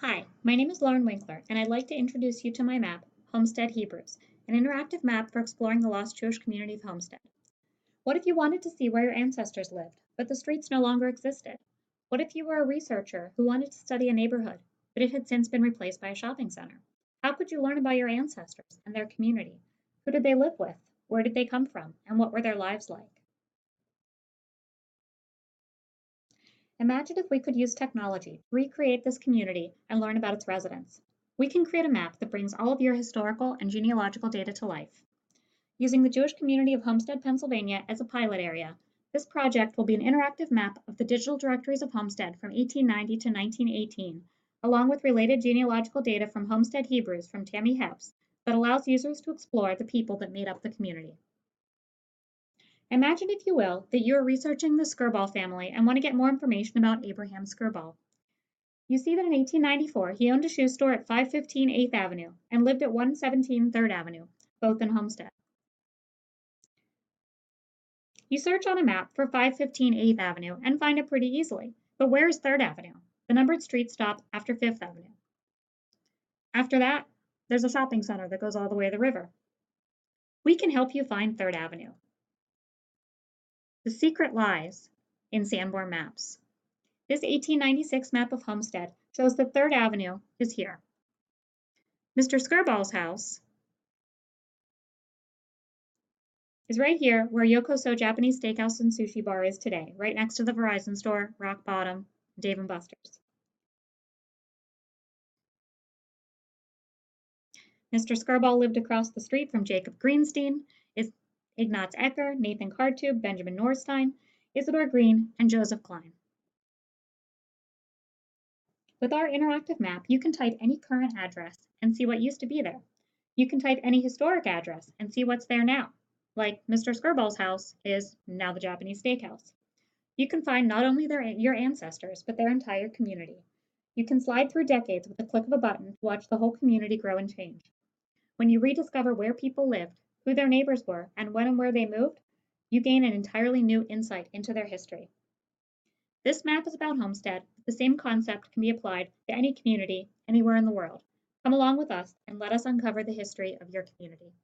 Hi, my name is Lauren Winkler, and I'd like to introduce you to my map, Homestead Hebrews, an interactive map for exploring the lost Jewish community of Homestead. What if you wanted to see where your ancestors lived, but the streets no longer existed? What if you were a researcher who wanted to study a neighborhood, but it had since been replaced by a shopping center? How could you learn about your ancestors and their community? Who did they live with? Where did they come from? And what were their lives like? Imagine if we could use technology to recreate this community and learn about its residents. We can create a map that brings all of your historical and genealogical data to life. Using the Jewish community of Homestead, Pennsylvania as a pilot area, this project will be an interactive map of the digital directories of Homestead from 1890 to 1918, along with related genealogical data from Homestead Hebrews from Tammy Hepps that allows users to explore the people that made up the community. Imagine, if you will, that you are researching the Skirball family and want to get more information about Abraham Skirball. You see that in 1894, he owned a shoe store at 515 8th Avenue and lived at 117 3rd Avenue, both in Homestead. You search on a map for 515 8th Avenue and find it pretty easily. But where is 3rd Avenue? The numbered streets stop after 5th Avenue. After that, there's a shopping center that goes all the way to the river. We can help you find 3rd Avenue. The secret lies in Sanborn Maps. This 1896 map of Homestead shows that 3rd Avenue is here. Mr. Skirball's house is right here where Yokoso Japanese Steakhouse and Sushi Bar is today, right next to the Verizon store, Rock Bottom, Dave & Buster's. Mr. Skirball lived across the street from Jacob Greenstein, Ignaz Ecker, Nathan Kartub, Benjamin Norstein, Isidore Green, and Joseph Klein. With our interactive map, you can type any current address and see what used to be there. You can type any historic address and see what's there now, like Mr. Skirball's house is now the Japanese Steakhouse. You can find not only your ancestors, but their entire community. You can slide through decades with the click of a button to watch the whole community grow and change. When you rediscover where people lived, who their neighbors were, and when and where they moved, you gain an entirely new insight into their history. This map is about Homestead, but the same concept can be applied to any community anywhere in the world. Come along with us and let us uncover the history of your community.